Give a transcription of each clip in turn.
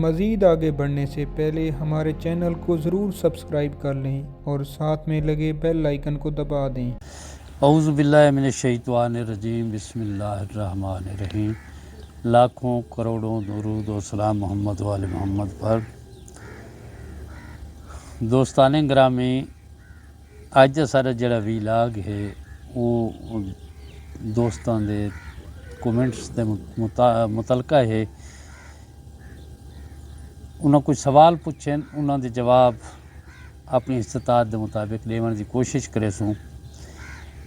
मज़ीद आगे बढ़ने से पहले हमारे चैनल को ज़रूर सब्सक्राइब कर लें और साथ में लगे बेल आइकन को दबा दें। औज़ु बिल्लाहि मिनश्शैतानिर्रजीम बिस्मिल्लाहिर्रहमानिर्रहीम। लाखों करोड़ों दुरूद व सलाम मोहम्मद वाले मोहम्मद पर। दोस्ताने ग्रामी, अज दा सारा जिहड़ा वीलाग है वो दोस्तां दे कमेंट्स दे मुतलका है। उन्होंने कुछ सवाल पुछे, उन्होंने जवाब अपनी इस्तात के मुताबिक देने की कोशिश करे सूँ।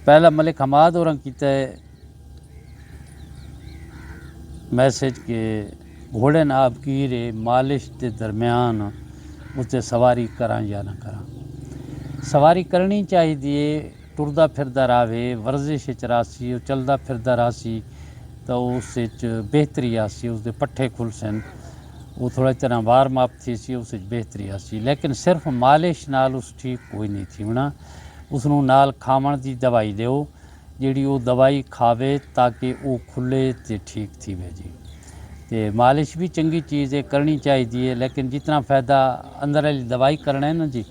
पहला मलिक हमाद होरें कीता है मैसेज के घोड़े नाब कीरे मालिश के दरम्यान उत्ते सवारी करा या ना करा। सवारी करनी चाहिए, टुरदा फिरदा रहे, वर्जिश रासी चलदा फिरदा रासी तो उस बेहतरी आसी, उसके पट्ठे खुलसन, वो थोड़ा तरह वार्म अप थी सी, उस बेहतरी आसी। लेकिन सिर्फ मालिश नाल उस ठीक कोई नहीं थी होना। उसनों नाल खावन की दवाई दो जिहड़ी वो दवाई खावे ताकि वो खुले तो ठीक थी वे जी। तो मालिश भी चंगी चीज़ है, करनी चाहिए, लेकिन जितना फ़ायदा अंदर वाली दवाई करना है ना जी,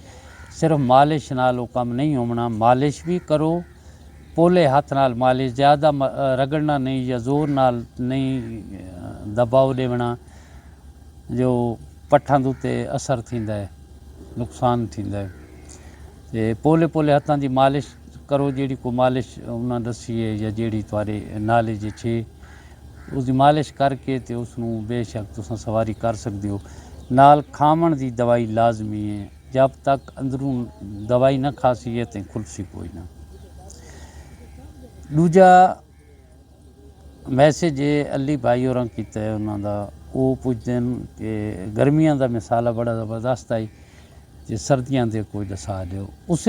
सिर्फ मालिश नाल वो काम नहीं होना। मालिश भी करो, पोले हाथ नाल मालिश, ज़्यादा रगड़ना नहीं या जोर नाल नहीं दबाव देना जो पट्ठां दे उत्ते असर थींदा है, नुकसान थींदा है। ते पोले पोले हथां की मालिश करो, जिहड़ी को मालिश उन्हें दसी है या जिहड़ी तुहारे नॉलेज छे, उसकी मालिश करके तो उसनूं बेशक तुसां सवारी कर सकते हो। नाल खावन की दवाई लाजमी है, जब तक अंदरों दवाई ना खासी है तो खुलसी कोई ना। दूजा मैसेज है अली भाई होरां कीता है, उन्होंने वो पुछते हैं कि गर्मियां का मिसाला बड़ा ज़बरदस्त आई तो सर्दियां दे कोई दसा दो। उस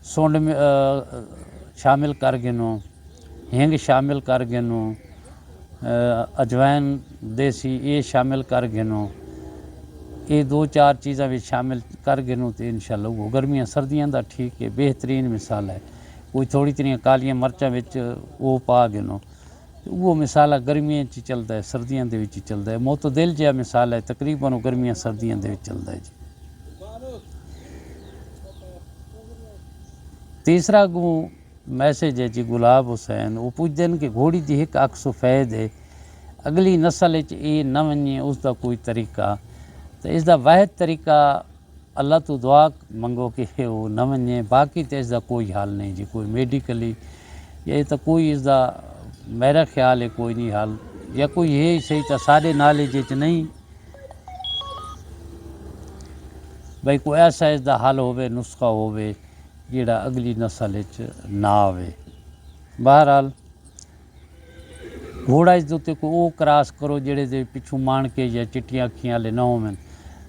सुंड शामिल कर गिनो, हिंग शामिल कर गिनो, अजवैन देसी ये शामिल कर गिनो, ये दो चार चीज़ा भी शामिल कर गिनो तो इंशाअल्लाह वो गर्मियां सर्दियां का ठीक है, बेहतरीन मिसाल है। कोई थोड़ी तरियां कालियां मरचां विच वो पा गिनो, वो मिसाल गर्मियों चलता है, सर्दियों के चलता है। मोतदिल जहा मिसाल है, तकरीबन गर्मियां सर्दियों के चलता है जी। तीसरा गो मैसेज है जी गुलाब हुसैन, वो पुछते हैं कि घोड़ी की एक अख सफेद है, अगली नस्ल ये न वने, उसका कोई तरीका? तो इसका वाहिद तरीका अल्लाह तो दुआ मंगो कि वो न वने, बाकी तो इसका कोई हाल नहीं जी, कोई मेडिकली ये तो कोई इसका मेरा ख्याल है कोई नहीं हाल, या कोई है सही तो सारे नॉलेज नहीं भाई कोई ऐसा इसका हल होवे, नुस्खा होवे जिहड़ा अगली नस्ल ना आवे। बहरहाल घोड़ा इस उत्ते कोई वो क्रॉस करो जिहड़े दे पिछू मान के या चिट्टियां अखियां वाले ना होवन,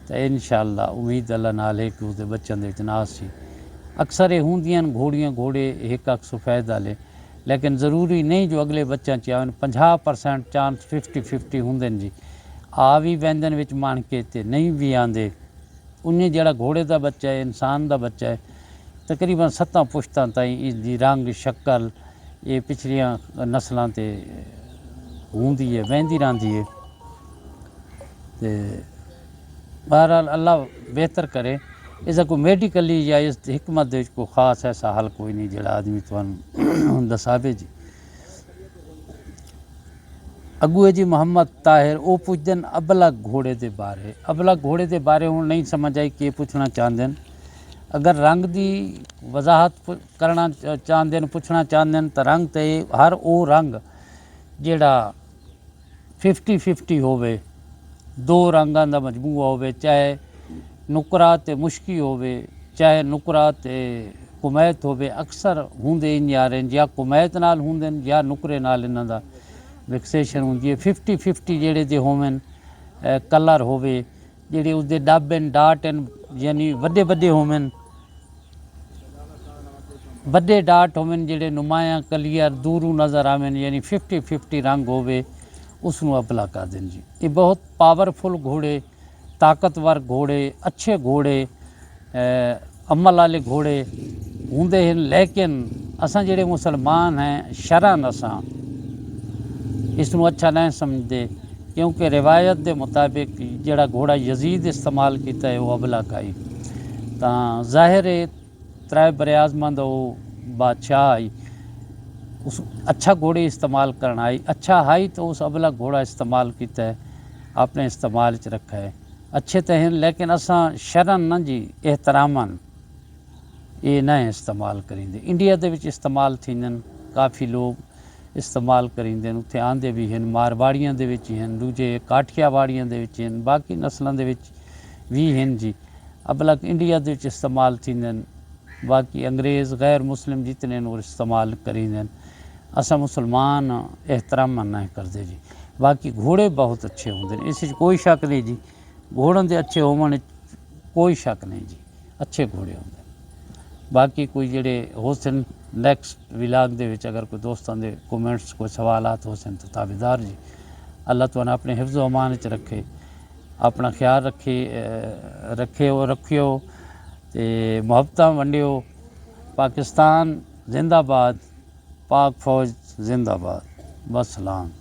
तो इंशाअल्लाह उम्मीद अल्लाह नाल है कि उसके बच्चों के ना सी। अक्सर ये होंदियां घोड़ियां घोड़े एक अख सफेद वाले, लेकिन ज़रूरी नहीं जो अगले बच्चों च आवन। 50% चांस 50-50 होंगे जी, आ भी वैंदन विच मान के ते नहीं भी आते। उन्हें जड़ा घोड़े का बच्चा है, इंसान का बच्चा है, तकरीबन 7 पुश्तां ताईं इसकी रंग शक्ल ये पिछलियां नस्लों ते होंदी है, वहदी रही है। तो बहरहाल अल्लाह बेहतर करे। इसका कोई मेडिकली या इस हिकमत कोई खास ऐसा हल कोई नहीं जोड़ा आदमी तुहानूं दसावे जी। अगू है जी मोहम्मद ताहिर, वो पुछते हैं अबला घोड़े के बारे। अबला घोड़े के बारे हूँ नहीं समझ आई कि पूछना चाहते हैं। अगर रंग की वजाहत करना चाहते हैं, पूछना चाहते हैं, तो रंग तो हर वो रंग जोड़ा 50-50 होवे, 2 रंगों का मजमूआ होवे, चाहे नुकरा ते मुश्की होवे, चाहे नुकरा ते कुमैत होवे। अक्सर होंदे इन यार या कुमैत नाल होंदे या नुकरे नाल इन्हां दा फिक्सेशन होंदी है। 50-50 जेड़े दे होवन कलर होवे, जेड़े उसदे डब एंड डाट एंड यानी वड्डे वड्डे होवन, वड्डे डाट होवन जेड़े नुमाया कलियर दूरों नज़र आवन, यानी 50-50 रंग होवे, उसनूं अबला कह दें जी। ये बहुत पावरफुल घोड़े, ताकतवर घोड़े, अच्छे घोड़े, अमल वाले घोड़े होंदे हैं। लेकिन असां जेड़े मुसलमान हैं शरन असां इसनूं अच्छा नहीं समझते क्योंकि रिवायत के मुताबिक जोड़ा घोड़ा यजीद इस्तेमाल किया है वो अबला काई तो जाहिर है त्रै बरियाजमंद वो बादशाह आई उस अच्छा घोड़े इस्तेमाल करना आई अच्छा हाई तो उस अबला घोड़ा इस्तेमाल किया है अपने इस्तेमाल च रखा है अच्छे तो हैं लेकिन असा शरन न जी एहतरामन ये न इस्तेमाल करेंगे इंडिया के इस्तेमाल थींदन काफ़ी लोग इस्तेमाल करेंगे उत्थे आंदे भी हैं मारवाड़ियों के हैं दूजे काठियावाड़ियों के हैं बाकी नस्लों के भी हैं जी अबला इंडिया के इस्तेमाल थींदन बाकी अंग्रेज़ गैर मुस्लिम जितने और इस्तेमाल करेंगे असा मुसलमान एहतराम नहीं करते जी बाकी घोड़े बहुत अच्छे होंगे इस कोई शक नहीं जी घोड़ों के अच्छे होने कोई शक नहीं जी अच्छे घोड़े होंगे बाकी कोई जेडे हो सन नैक्सट विलाग दे विच अगर कोई दोस्तों के कमेंट्स कोई सवालात हो सन तो ताबेदार जी अल्लाह तुहानू अपने हिफ्ज़ व अमान च रखे अपना ख्याल रखियो ते मुहब्बतां वंडियो पाकिस्तान जिंदाबाद पाक फौज जिंदाबाद बस सलाम।